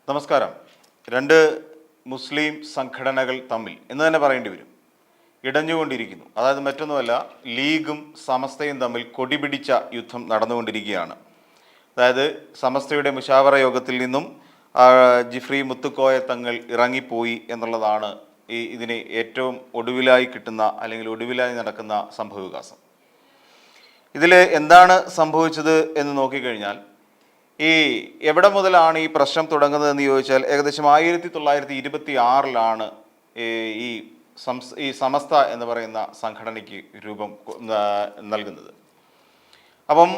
നമസ്കാരം. രണ്ട് മുസ്ലിം സംഘടനകൾ തമ്മിൽ എന്ന് തന്നെ പറയേണ്ടി വരും ഇടഞ്ഞുകൊണ്ടിരിക്കുന്നു. അതായത് മറ്റൊന്നുമല്ല, ലീഗും സമസ്തയും തമ്മിൽ കൊടിപിടിച്ച യുദ്ധം നടന്നുകൊണ്ടിരിക്കുകയാണ്. അതായത് സമസ്തയുടെ മുശാവറ യോഗത്തിൽ നിന്നും ജിഫ്രി മുത്തുക്കോയ തങ്ങൾ ഇറങ്ങിപ്പോയി എന്നുള്ളതാണ് ഇതിന് ഏറ്റവും ഒടുവിലായി കിട്ടുന്ന അല്ലെങ്കിൽ ഒടുവിലായി നടക്കുന്ന സംഭവവികാസം. ഇതിൽ എന്താണ് സംഭവിച്ചത് എന്ന് നോക്കിക്കഴിഞ്ഞാൽ, എവിടെ മുതലാണ് ഈ പ്രശ്നം തുടങ്ങുന്നതെന്ന് ചോദിച്ചാൽ ഏകദേശം 1926 ഈ സമസ്ത എന്ന് പറയുന്ന സംഘടനയ്ക്ക് രൂപം നൽകുന്നത്. അപ്പം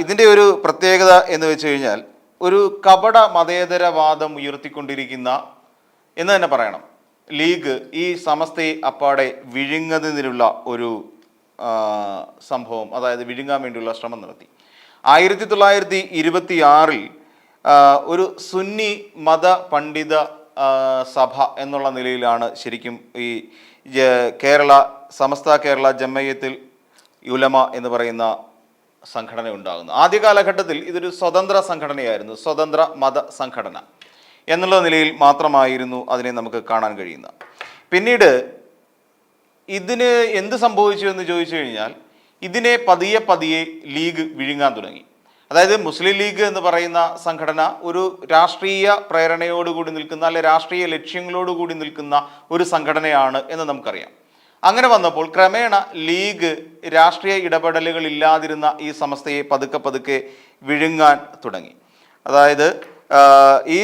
ഇതിൻ്റെ ഒരു പ്രത്യേകത എന്ന് വെച്ച് കഴിഞ്ഞാൽ, ഒരു കപട മതേതരവാദം ഉയർത്തിക്കൊണ്ടിരിക്കുന്ന എന്ന് തന്നെ പറയണം ലീഗ് ഈ സമസ്തയെ അപ്പാടെ വിഴുങ്ങുന്നതിനുള്ള ഒരു സംഭവം, അതായത് വിഴുങ്ങാൻ വേണ്ടിയുള്ള ശ്രമം നടത്തി. 1926 ഒരു സുന്നി മത പണ്ഡിത സഭ എന്നുള്ള നിലയിലാണ് ശരിക്കും ഈ സമസ്ത കേരള ജമയത്തുൽ ഉലമ എന്ന് പറയുന്ന സംഘടന ഉണ്ടാകുന്നത്. ആദ്യ കാലഘട്ടത്തിൽ ഇതൊരു സ്വതന്ത്ര സംഘടനയായിരുന്നു, സ്വതന്ത്ര മത സംഘടന എന്നുള്ള നിലയിൽ മാത്രമായിരുന്നു അതിനെ നമുക്ക് കാണാൻ കഴിയുന്നത്. പിന്നീട് ഇതിന് എന്ത് സംഭവിച്ചു എന്ന് ചോദിച്ചു കഴിഞ്ഞാൽ, ഇതിനെ പതിയെ പതിയെ ലീഗ് വിഴുങ്ങാൻ തുടങ്ങി. അതായത് മുസ്ലിം ലീഗ് എന്ന് പറയുന്ന സംഘടന ഒരു രാഷ്ട്രീയ പ്രേരണയോടുകൂടി നിൽക്കുന്ന, അല്ലെ രാഷ്ട്രീയ ലക്ഷ്യങ്ങളോടുകൂടി നിൽക്കുന്ന ഒരു സംഘടനയാണ് എന്ന് നമുക്കറിയാം. അങ്ങനെ വന്നപ്പോൾ ക്രമേണ ലീഗ് രാഷ്ട്രീയ ഇടപെടലുകൾ ഇല്ലാതിരുന്ന ഈ സമസ്തയെ പതുക്കെ പതുക്കെ വിഴുങ്ങാൻ തുടങ്ങി. അതായത് ഈ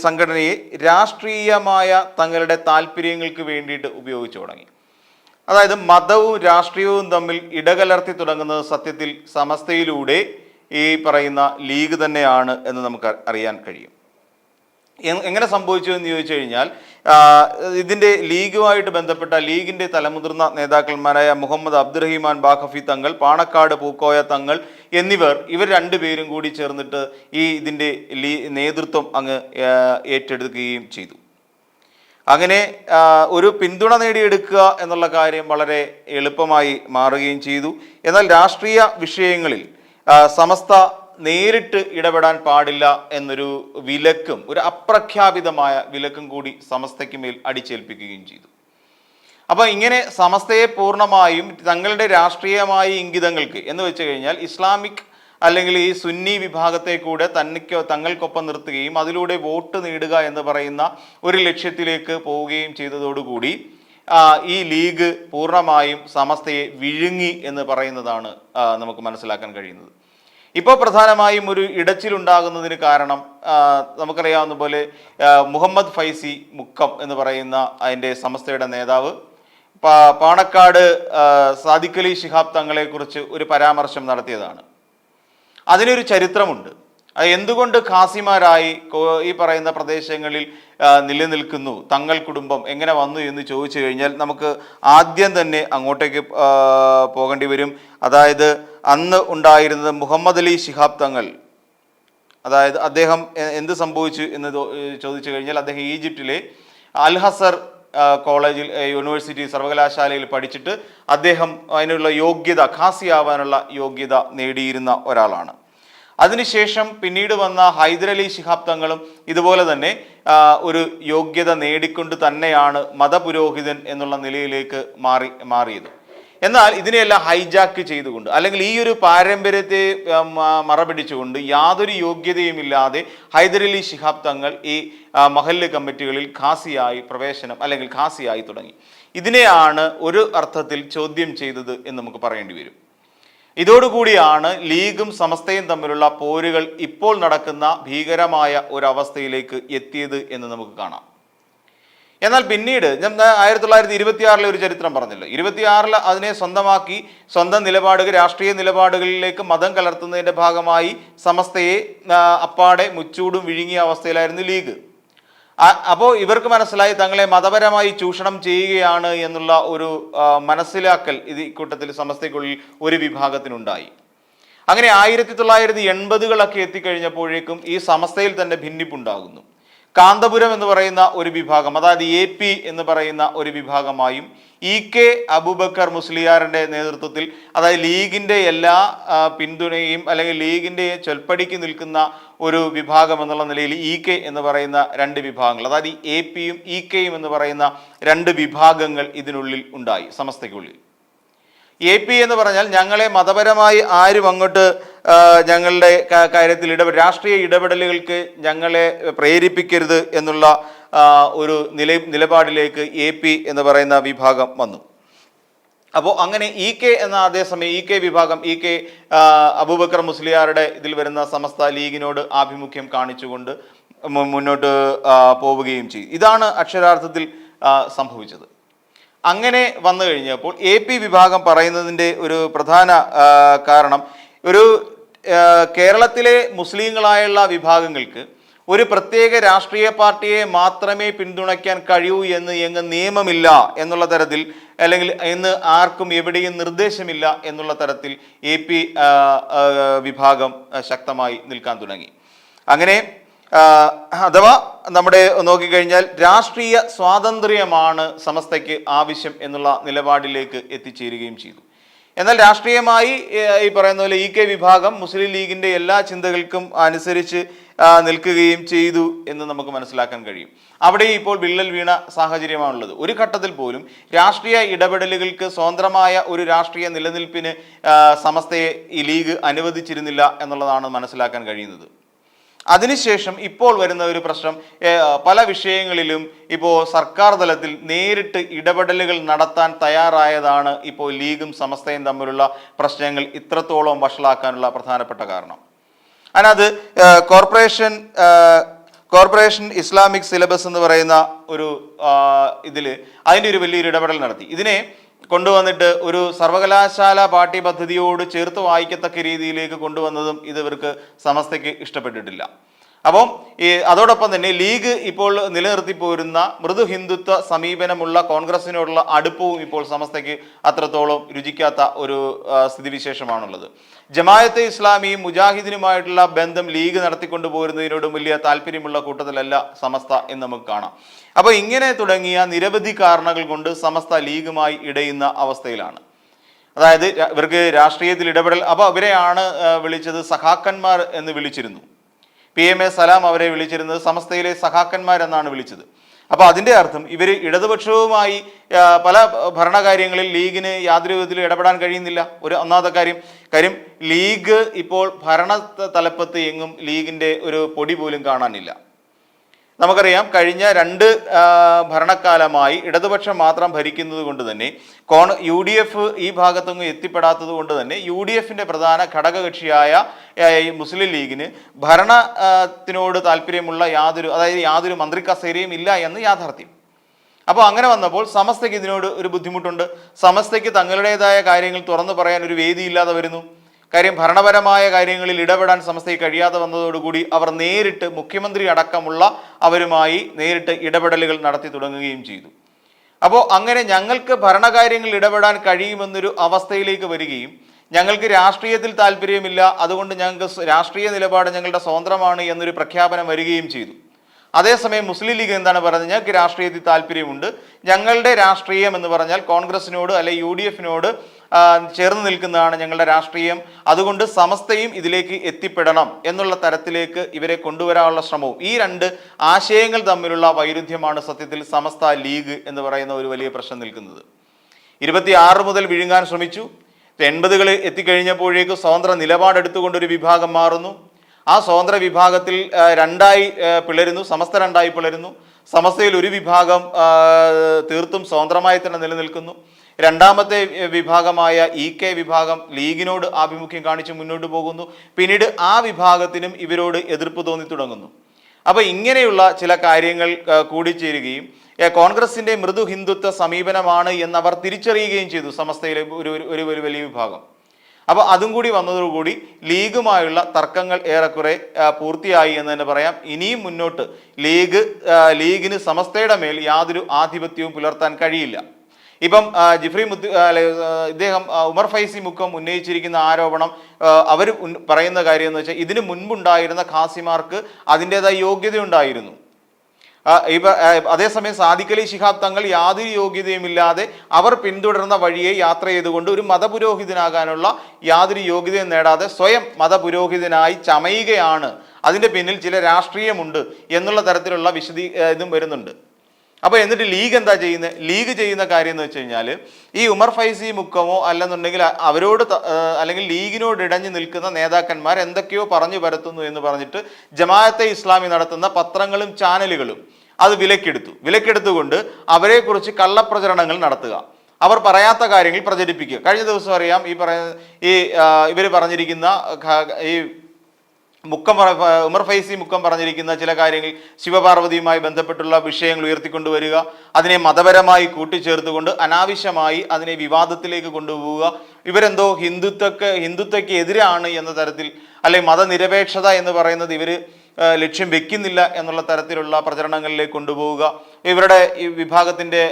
സംഘടനയെ രാഷ്ട്രീയമായ തങ്ങളുടെ താല്പര്യങ്ങൾക്ക് വേണ്ടിയിട്ട് ഉപയോഗിച്ചു തുടങ്ങി. അതായത് മതവും രാഷ്ട്രീയവും തമ്മിൽ ഇടകലർത്തി തുടങ്ങുന്നത് സത്യത്തിൽ സമസ്തയിലൂടെ ഈ പറയുന്ന ലീഗ് തന്നെയാണ് എന്ന് നമുക്ക് അറിയാൻ കഴിയും. എങ്ങനെ സംഭവിച്ചു എന്ന് ചോദിച്ചു കഴിഞ്ഞാൽ, ഇതിൻ്റെ ലീഗുമായിട്ട് ബന്ധപ്പെട്ട ലീഗിൻ്റെ തലമുതിർന്ന നേതാക്കന്മാരായ മുഹമ്മദ് അബ്ദുറഹിമാൻ ബാഖഫി തങ്ങൾ, പാണക്കാട് പൂക്കോയ തങ്ങൾ ഇവർ രണ്ടുപേരും കൂടി ചേർന്നിട്ട് ഇതിൻ്റെ നേതൃത്വം അങ്ങ് ഏറ്റെടുക്കുകയും ചെയ്തു. അങ്ങനെ ഒരു പിന്തുണ നേടിയെടുക്കുക എന്നുള്ള കാര്യം വളരെ എളുപ്പമായി മാറുകയും ചെയ്തു. എന്നാൽ രാഷ്ട്രീയ വിഷയങ്ങളിൽ സമസ്ത നേരിട്ട് ഇടപെടാൻ പാടില്ല എന്നൊരു വിലക്കും, ഒരു അപ്രഖ്യാപിതമായ വിലക്കും കൂടി സമസ്തയ്ക്ക് മേൽ അടിച്ചേൽപ്പിക്കുകയും ചെയ്തു. അപ്പോൾ ഇങ്ങനെ സമസ്തയെ പൂർണ്ണമായും തങ്ങളുടെ രാഷ്ട്രീയമായ ഇംഗിതങ്ങൾക്ക് എന്ന് വെച്ച് കഴിഞ്ഞാൽ ഇസ്ലാമിക് അല്ലെങ്കിൽ ഈ സുന്നി വിഭാഗത്തെ കൂടെ തങ്ങൾക്കൊപ്പം നിർത്തുകയും അതിലൂടെ വോട്ട് നേടുക എന്ന് പറയുന്ന ഒരു ലക്ഷ്യത്തിലേക്ക് പോവുകയും ചെയ്തതോടുകൂടി ഈ ലീഗ് പൂർണ്ണമായും സമസ്തയെ വിഴുങ്ങി എന്ന് പറയുന്നതാണ് നമുക്ക് മനസ്സിലാക്കാൻ കഴിയുന്നത്. ഇപ്പോൾ പ്രധാനമായും ഒരു ഇടച്ചിലുണ്ടാകുന്നതിന് കാരണം നമുക്കറിയാവുന്ന പോലെ മുഹമ്മദ് ഫൈസി മുക്കം എന്ന് പറയുന്ന അതിൻ്റെ സമസ്തയുടെ നേതാവ് പാണക്കാട് സാദിഖ് അലി ശിഹാബ് തങ്ങളെക്കുറിച്ച് ഒരു പരാമർശം നടത്തിയതാണ്. അതിനൊരു ചരിത്രമുണ്ട്. അത് എന്തുകൊണ്ട് ഖാസിമാരായി ഈ പറയുന്ന പ്രദേശങ്ങളിൽ നിലനിൽക്കുന്നു, തങ്ങൾ കുടുംബം എങ്ങനെ വന്നു എന്ന് ചോദിച്ചു കഴിഞ്ഞാൽ നമുക്ക് ആദ്യം തന്നെ അങ്ങോട്ടേക്ക് പോകേണ്ടി വരും. അതായത് അന്ന് ഉണ്ടായിരുന്നത് മുഹമ്മദ് അലി ശിഹാബ് തങ്ങൾ, അതായത് അദ്ദേഹം എന്ത് സംഭവിച്ചു എന്ന് ചോദിച്ചു കഴിഞ്ഞാൽ, അദ്ദേഹം ഈജിപ്തിലെ അൽഹസർ കോളേജിൽ യൂണിവേഴ്സിറ്റി സർവകലാശാലയിൽ പഠിച്ചിട്ട് അദ്ദേഹം അതിനുള്ള യോഗ്യത, ഖാസിയാവാനുള്ള യോഗ്യത നേടിയിരുന്ന ഒരാളാണ്. അതിനുശേഷം പിന്നീട് വന്ന ഹൈദരലി ശിഹാബ് തങ്ങളും ഇതുപോലെ തന്നെ ഒരു യോഗ്യത നേടിക്കൊണ്ട് തന്നെയാണ് മതപുരോഹിതൻ എന്നുള്ള നിലയിലേക്ക് മാറിയത്. എന്നാൽ ഇതിനെയെല്ലാം ഹൈജാക്ക് ചെയ്തുകൊണ്ട്, അല്ലെങ്കിൽ ഈ ഒരു പാരമ്പര്യത്തെ മറപിടിച്ചുകൊണ്ട് യാതൊരു യോഗ്യതയുമില്ലാതെ ഹൈദരലി ശിഹാബ് തങ്ങൾ ഈ മഹല്ല് കമ്മിറ്റികളിൽ ഖാസിയായി പ്രവേശനം അല്ലെങ്കിൽ ഖാസിയായി തുടങ്ങി. ഇതിനെയാണ് ഒരു അർത്ഥത്തിൽ ചോദ്യം ചെയ്തത് എന്ന് നമുക്ക് പറയേണ്ടി വരും. ഇതോടുകൂടിയാണ് ലീഗും സമസ്തയും തമ്മിലുള്ള പോരുകൾ ഇപ്പോൾ നടക്കുന്ന ഭീകരമായ ഒരവസ്ഥയിലേക്ക് എത്തിയത് എന്ന് നമുക്ക് കാണാം. എന്നാൽ പിന്നീട് 1926 ഒരു ചരിത്രം പറഞ്ഞല്ലോ. 26 അതിനെ സ്വന്തമാക്കി സ്വന്തം നിലപാടുകൾ, രാഷ്ട്രീയ നിലപാടുകളിലേക്ക് മതം കലർത്തുന്നതിൻ്റെ ഭാഗമായി സമസ്തയെ അപ്പാടെ മുച്ചൂടും വിഴുങ്ങിയ അവസ്ഥയിലായിരുന്നു ലീഗ്. അപ്പോൾ ഇവർക്ക് മനസ്സിലായി തങ്ങളെ മതപരമായി ചൂഷണം ചെയ്യുകയാണ് എന്നുള്ള ഒരു മനസ്സിലാക്കൽ ഇത് ഇക്കൂട്ടത്തിൽ സമസ്തയ്ക്കുള്ളിൽ ഒരു വിഭാഗത്തിനുണ്ടായി. അങ്ങനെ 1980-കളൊക്കെ എത്തിക്കഴിഞ്ഞപ്പോഴേക്കും ഈ സമസ്തയിൽ തന്നെ ഭിന്നിപ്പുണ്ടാകുന്നു. കാന്തപുരം എന്ന് പറയുന്ന ഒരു വിഭാഗം, അതായത് AP എന്ന് പറയുന്ന ഒരു വിഭാഗമായും EK അബൂബക്കർ മുസ്ലിയാറിൻ്റെ നേതൃത്വത്തിൽ, അതായത് ലീഗിൻ്റെ എല്ലാ പിന്തുണയും അല്ലെങ്കിൽ ലീഗിൻ്റെ ചൊൽപ്പടിക്ക് നിൽക്കുന്ന ഒരു വിഭാഗം എന്നുള്ള നിലയിൽ EK എന്ന് പറയുന്ന രണ്ട് വിഭാഗങ്ങൾ, അതായത് APയും EKയും എന്ന് പറയുന്ന രണ്ട് വിഭാഗങ്ങൾ ഇതിനുള്ളിൽ ഉണ്ടായി, സമസ്തയ്ക്കുള്ളിൽ. AP എന്ന് പറഞ്ഞാൽ ഞങ്ങളെ മതപരമായി ആരും അങ്ങോട്ട് ഞങ്ങളുടെ കാര്യത്തിൽ രാഷ്ട്രീയ ഇടപെടലുകൾക്ക് ഞങ്ങളെ പ്രേരിപ്പിക്കരുത് എന്നുള്ള ഒരു നിലപാടിലേക്ക് AP എന്ന് പറയുന്ന വിഭാഗം വന്നു. അപ്പോൾ അങ്ങനെ EK എന്ന അതേസമയം EK വിഭാഗം, EK അബൂബക്കർ മുസ്ലിയാരുടെ ഇതിൽ വരുന്ന സമസ്ത ലീഗിനോട് ആഭിമുഖ്യം കാണിച്ചുകൊണ്ട് മുന്നോട്ട് പോവുകയും ചെയ്യും. ഇതാണ് അക്ഷരാർത്ഥത്തിൽ സംഭവിച്ചത്. അങ്ങനെ വന്നു കഴിഞ്ഞപ്പോൾ AP വിഭാഗം പറയുന്നതിൻ്റെ ഒരു പ്രധാന കാരണം, ഒരു കേരളത്തിലെ മുസ്ലിങ്ങളായുള്ള വിഭാഗങ്ങൾക്ക് ഒരു പ്രത്യേക രാഷ്ട്രീയ പാർട്ടിയെ മാത്രമേ പിന്തുണയ്ക്കാൻ കഴിയൂ എന്ന് നിയമമില്ല എന്നുള്ള തരത്തിൽ, അല്ലെങ്കിൽ ഇന്ന് ആർക്കും എവിടെയും നിർദ്ദേശമില്ല എന്നുള്ള തരത്തിൽ AP വിഭാഗം ശക്തമായി നിൽക്കാൻ തുടങ്ങി. അങ്ങനെ അഥവാ നമ്മുടെ നോക്കിക്കഴിഞ്ഞാൽ രാഷ്ട്രീയ സ്വാതന്ത്ര്യമാണ് സമസ്തയ്ക്ക് ആവശ്യം എന്നുള്ള നിലപാടിലേക്ക് എത്തിച്ചേരുകയും ചെയ്തു. എന്നാൽ രാഷ്ട്രീയമായി ഈ പറയുന്ന പോലെ EK വിഭാഗം മുസ്ലിം ലീഗിൻ്റെ എല്ലാ ചിന്തകൾക്കും അനുസരിച്ച് നിൽക്കുകയും ചെയ്തു എന്ന് നമുക്ക് മനസ്സിലാക്കാൻ കഴിയും. അവിടെ ഇപ്പോൾ വിള്ളൽ വീണ സാഹചര്യമാണുള്ളത്. ഒരു ഘട്ടത്തിൽ പോലും രാഷ്ട്രീയ ഇടപെടലുകൾക്ക് സ്വതന്ത്രമായ ഒരു രാഷ്ട്രീയ നിലനിൽപ്പിന് സമസ്തയെ ഈ ലീഗ് അനുവദിച്ചിരുന്നില്ല എന്നുള്ളതാണ് മനസ്സിലാക്കാൻ കഴിയുന്നത്. അതിനുശേഷം ഇപ്പോൾ വരുന്ന ഒരു പ്രശ്നം, പല വിഷയങ്ങളിലും ഇപ്പോൾ സർക്കാർ തലത്തിൽ നേരിട്ട് ഇടപെടലുകൾ നടത്താൻ തയ്യാറായതാണ് ഇപ്പോൾ ലീഗും സമസ്തയും തമ്മിലുള്ള പ്രശ്നങ്ങൾ ഇത്രത്തോളം വഷളാക്കാനുള്ള പ്രധാനപ്പെട്ട കാരണം. അതിനകത്ത് കോർപ്പറേഷൻ ഇസ്ലാമിക് സിലബസ് എന്ന് പറയുന്ന ഒരു അതിൻ്റെ ഒരു വലിയൊരു ഇടപെടൽ നടത്തി. ഇതിനെ കൊണ്ടുവന്നിട്ട് ഒരു സർവകലാശാല പാഠ്യപദ്ധതിയോട് ചേർത്ത് വായിക്കത്തക്ക രീതിയിലേക്ക് കൊണ്ടുവന്നതും ഇവർക്ക് സമസ്തയ്ക്ക് ഇഷ്ടപ്പെട്ടിട്ടില്ല. അപ്പം അതോടൊപ്പം തന്നെ ലീഗ് ഇപ്പോൾ നിലനിർത്തി പോരുന്ന മൃദു ഹിന്ദുത്വ സമീപനമുള്ള കോൺഗ്രസിനോടുള്ള അടുപ്പവും ഇപ്പോൾ സമസ്തയ്ക്ക് അത്രത്തോളം രുചിക്കാത്ത ഒരു സ്ഥിതിവിശേഷമാണുള്ളത്. ജമായത്തെ ഇസ്ലാമിയും മുജാഹിദിനുമായിട്ടുള്ള ബന്ധം ലീഗ് നടത്തിക്കൊണ്ടു പോരുന്നതിനോടും വലിയ താല്പര്യമുള്ള കൂട്ടത്തിലല്ല സമസ്ത എന്ന് നമുക്ക് കാണാം. അപ്പോൾ ഇങ്ങനെ തുടങ്ങിയ നിരവധി കാരണങ്ങൾ കൊണ്ട് സമസ്ത ലീഗുമായി ഇടയുന്ന അവസ്ഥയിലാണ്. അതായത് ഇവർക്ക് രാഷ്ട്രീയത്തിൽ ഇടപെടൽ, അപ്പോൾ അവരെയാണ് വിളിച്ചത് സഖാക്കന്മാർ എന്ന് വിളിച്ചിരുന്നു. PMA സലാം അവരെ വിളിച്ചിരുന്നത് സമസ്തയിലെ സഖാക്കന്മാർ എന്നാണ് വിളിച്ചത്. അപ്പോൾ അതിൻ്റെ അർത്ഥം ഇവർ ഇടതുപക്ഷവുമായി പല ഭരണകാര്യങ്ങളിൽ ലീഗിന് യാതൊരു വിധത്തിലും ഇടപെടാൻ കഴിയുന്നില്ല. ഒന്നാമത്തെ കാര്യം ലീഗ് ഇപ്പോൾ ഭരണ തലപ്പത്ത് എങ്ങും ലീഗിൻ്റെ ഒരു പൊടി പോലും കാണാനില്ല. നമുക്കറിയാം, കഴിഞ്ഞ 2 ഭരണക്കാലമായി ഇടതുപക്ഷം മാത്രം ഭരിക്കുന്നത് കൊണ്ട് തന്നെ UDF ഈ ഭാഗത്തൊന്നും എത്തിപ്പെടാത്തത് കൊണ്ട് തന്നെ UDFിൻ്റെ പ്രധാന ഘടകകക്ഷിയായ മുസ്ലിം ലീഗിന് ഭരണത്തിനോട് താല്പര്യമുള്ള യാതൊരു മന്ത്രി കസേരയും ഇല്ല എന്ന് യാഥാർത്ഥ്യം. അപ്പോൾ അങ്ങനെ വന്നപ്പോൾ സമസ്തയ്ക്ക് ഇതിനോട് ഒരു ബുദ്ധിമുട്ടുണ്ട്. സമസ്തയ്ക്ക് തങ്ങളുടേതായ കാര്യങ്ങൾ തുറന്നു പറയാൻ ഒരു വേദിയില്ലാതെ വരുന്നു. കാര്യം ഭരണപരമായ കാര്യങ്ങളിൽ ഇടപെടാൻ സമസ്തയ്ക്ക് കഴിയാതെ വന്നതോടുകൂടി അവർ നേരിട്ട് മുഖ്യമന്ത്രി അടക്കമുള്ള അവരുമായി നേരിട്ട് ഇടപെടലുകൾ നടത്തി തുടങ്ങുകയും ചെയ്തു. അപ്പോൾ അങ്ങനെ ഞങ്ങൾക്ക് ഭരണകാര്യങ്ങളിൽ ഇടപെടാൻ കഴിയുമെന്നൊരു അവസ്ഥയിലേക്ക് വരികയും, ഞങ്ങൾക്ക് രാഷ്ട്രീയത്തിൽ താല്പര്യമില്ല, അതുകൊണ്ട് ഞങ്ങൾക്ക് രാഷ്ട്രീയ നിലപാട് ഞങ്ങളുടെ സ്വതന്ത്രമാണ് എന്നൊരു പ്രഖ്യാപനം വരികയും ചെയ്തു. അതേസമയം മുസ്ലിം ലീഗ് എന്താണ് പറയുന്നത്? ഞങ്ങൾക്ക് രാഷ്ട്രീയത്തിൽ താല്പര്യമുണ്ട്, ഞങ്ങളുടെ രാഷ്ട്രീയം എന്ന് പറഞ്ഞാൽ കോൺഗ്രസിനോട് അല്ലെ UDFിനോട് ചേർന്ന് നിൽക്കുന്നതാണ് ഞങ്ങളുടെ രാഷ്ട്രീയം, അതുകൊണ്ട് സമസ്തയും ഇതിലേക്ക് എത്തിപ്പെടണം എന്നുള്ള തരത്തിലേക്ക് ഇവരെ കൊണ്ടുവരാനുള്ള ശ്രമവും, ഈ 2 ആശയങ്ങൾ തമ്മിലുള്ള വൈരുദ്ധ്യമാണ് സത്യത്തിൽ സമസ്ത ലീഗ് എന്ന് പറയുന്ന ഒരു വലിയ പ്രശ്നം നിൽക്കുന്നത്. 26 മുതൽ വിഴുങ്ങാൻ ശ്രമിച്ചു. 80കൾ എത്തിക്കഴിഞ്ഞപ്പോഴേക്ക് സ്വതന്ത്ര നിലപാടെടുത്തുകൊണ്ടൊരു വിഭാഗം മാറുന്നു. ആ സ്വതന്ത്ര വിഭാഗത്തിൽ 2ആയി പിളരുന്നു, സമസ്ത 2ആയി പിളരുന്നു. സമസ്തയിൽ ഒരു വിഭാഗം തീർത്തും സ്വതന്ത്രമായി തന്നെ നിലനിൽക്കുന്നു. രണ്ടാമത്തെ വിഭാഗമായ EK വിഭാഗം ലീഗിനോട് ആഭിമുഖ്യം കാണിച്ച് മുന്നോട്ട് പോകുന്നു. പിന്നീട് ആ വിഭാഗത്തിനും ഇവരോട് എതിർപ്പ് തോന്നി തുടങ്ങുന്നു. അപ്പോൾ ഇങ്ങനെയുള്ള ചില കാര്യങ്ങൾ കൂടിച്ചേരുകയും കോൺഗ്രസിൻ്റെ മൃദു ഹിന്ദുത്വ സമീപനമാണ് എന്നവർ തിരിച്ചറിയുകയും ചെയ്തു സമസ്തയിലെ ഒരു വലിയ വിഭാഗം. അപ്പോൾ അതും കൂടി വന്നതോടുകൂടി ലീഗുമായുള്ള തർക്കങ്ങൾ ഏറെക്കുറെ പൂർത്തിയായി എന്ന് തന്നെ പറയാം. ഇനിയും മുന്നോട്ട് ലീഗിന് സമസ്തയുടെ മേൽ യാതൊരു ആധിപത്യവും പുലർത്താൻ കഴിയില്ല. ഇപ്പം ഇദ്ദേഹം ഉമർ ഫൈസി മുക്കം ഉന്നയിച്ചിരിക്കുന്ന ആരോപണം, അവർ പറയുന്ന കാര്യം എന്ന് വെച്ചാൽ ഇതിന് മുൻപുണ്ടായിരുന്ന ഖാസിമാർക്ക് അതിൻ്റെതായ യോഗ്യത ഉണ്ടായിരുന്നു. അതേസമയം സാദിഖ് അലി ശിഹാബ് തങ്ങൾ യാതൊരു യോഗ്യതയുമില്ലാതെ അവർ പിന്തുടർന്ന വഴിയെ യാത്ര ചെയ്തുകൊണ്ട് ഒരു മതപുരോഹിതനാകാനുള്ള യാതൊരു യോഗ്യതയും നേടാതെ സ്വയം മതപുരോഹിതനായി ചമയുകയാണ്, അതിൻ്റെ പിന്നിൽ ചില രാഷ്ട്രീയമുണ്ട് എന്നുള്ള തരത്തിലുള്ള ഇതും വരുന്നുണ്ട്. അപ്പോൾ എന്നിട്ട് ലീഗ് എന്താ ചെയ്യുന്നത്? ലീഗ് ചെയ്യുന്ന കാര്യം എന്ന് വെച്ച് കഴിഞ്ഞാൽ ഈ ഉമർ ഫൈസി മുക്കമോ അല്ലെന്നുണ്ടെങ്കിൽ അവരോട് അല്ലെങ്കിൽ ലീഗിനോട് ഇടഞ്ഞു നിൽക്കുന്ന നേതാക്കന്മാർ എന്തൊക്കെയോ പറഞ്ഞു പരത്തുന്നു എന്ന് പറഞ്ഞിട്ട് ജമാഅത്തെ ഇസ്ലാമി നടത്തുന്ന പത്രങ്ങളും ചാനലുകളും അത് വിലക്കെടുത്തുകൊണ്ട് അവരെക്കുറിച്ച് കള്ളപ്രചരണങ്ങൾ നടത്തുക, അവർ പറയാത്ത കാര്യങ്ങൾ പ്രചരിപ്പിക്കുക. കഴിഞ്ഞ ദിവസം അറിയാം ഇവർ പറഞ്ഞിരിക്കുന്ന ഈ ഉമർ ഫൈസി മുക്കം പറഞ്ഞിരിക്കുന്ന ചില കാര്യങ്ങൾ ശിവപാർവതിയുമായി ബന്ധപ്പെട്ടുള്ള വിഷയങ്ങൾ ഉയർത്തിക്കൊണ്ടുവരിക, അതിനെ മതപരമായി കൂട്ടിച്ചേർത്തുകൊണ്ട് അനാവശ്യമായി അതിനെ വിവാദത്തിലേക്ക് കൊണ്ടുപോവുക. ഇവരെന്തോ ഹിന്ദുത്വയ്ക്ക് എതിരാണ് എന്ന തരത്തിൽ, അല്ലെങ്കിൽ മതനിരപേക്ഷത എന്ന് പറയുന്നത് ഇവർ ലക്ഷ്യം വെക്കുന്നില്ല എന്നുള്ള തരത്തിലുള്ള പ്രചരണങ്ങളിലേക്ക് കൊണ്ടുപോവുക. ഇവരുടെ ഈ വിഭാഗത്തിൻ്റെ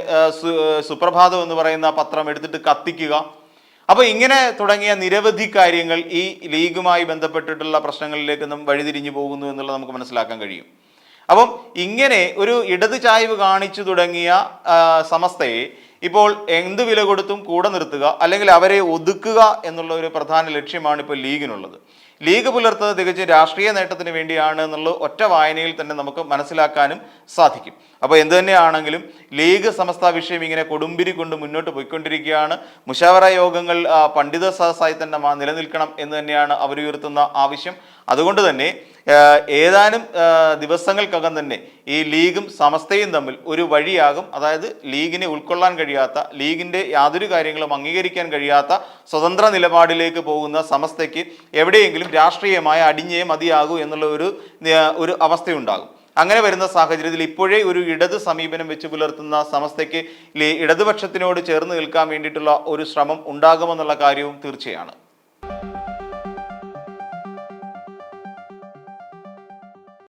സുപ്രഭാതം എന്ന് പറയുന്ന പത്രം എടുത്തിട്ട് കത്തിക്കുക. അപ്പോൾ ഇങ്ങനെ തുടങ്ങിയ നിരവധി കാര്യങ്ങൾ ഈ ലീഗുമായി ബന്ധപ്പെട്ടിട്ടുള്ള പ്രശ്നങ്ങളിലേക്ക് വഴിതിരിഞ്ഞു പോകുന്നു എന്നുള്ളത് നമുക്ക് മനസ്സിലാക്കാൻ കഴിയും. അപ്പം ഇങ്ങനെ ഒരു ഇടത് ചായ്വ് കാണിച്ചു തുടങ്ങിയ സമസ്തയെ ഇപ്പോൾ എന്ത് വില കൊടുത്തും കൂടെ നിർത്തുക, അല്ലെങ്കിൽ അവരെ ഒതുക്കുക എന്നുള്ള ഒരു പ്രധാന ലക്ഷ്യമാണ് ഇപ്പോൾ ലീഗിനുള്ളത്. ലീഗ് പുലർത്തുന്നത് തികച്ചും രാഷ്ട്രീയ നേട്ടത്തിന് വേണ്ടിയാണ് എന്നുള്ളത് ഒറ്റ വായനയിൽ തന്നെ നമുക്ക് മനസ്സിലാക്കാനും സാധിക്കും. അപ്പോൾ എന്തു തന്നെയാണെങ്കിലും ലീഗ് സമസ്ത വിഷയം ഇങ്ങനെ കൊടുമ്പിരി കൊണ്ട് മുന്നോട്ട് പോയിക്കൊണ്ടിരിക്കുകയാണ്. മുഷാവറ യോഗങ്ങൾ പണ്ഡിത സദസ്സായി തന്നെ നിലനിൽക്കണം എന്ന് തന്നെയാണ് അവരുയർത്തുന്ന ആവശ്യം. അതുകൊണ്ട് തന്നെ ഏതാനും ദിവസങ്ങൾക്കകം തന്നെ ഈ ലീഗും സമസ്തയും തമ്മിൽ ഒരു വഴിയാകും. അതായത് ലീഗിനെ ഉൾക്കൊള്ളാൻ കഴിയാത്ത, ലീഗിൻ്റെ യാതൊരു കാര്യങ്ങളും അംഗീകരിക്കാൻ കഴിയാത്ത സ്വതന്ത്ര നിലപാടിലേക്ക് പോകുന്ന സമസ്തയ്ക്ക് എവിടെയെങ്കിലും രാഷ്ട്രീയമായ അടിഞ്ഞേ മതിയാകൂ എന്നുള്ള ഒരു അവസ്ഥയുണ്ടാകും. അങ്ങനെ വരുന്ന സാഹചര്യത്തിൽ ഇപ്പോഴേ ഒരു ഇടത് സമീപനം വെച്ച് പുലർത്തുന്ന സമസ്തയ്ക്ക് ഇടതുപക്ഷത്തിനോട് ചേർന്ന് നിൽക്കാൻ വേണ്ടിയിട്ടുള്ള ഒരു ശ്രമം ഉണ്ടാകുമെന്നുള്ള കാര്യവും തീർച്ചയാണ്.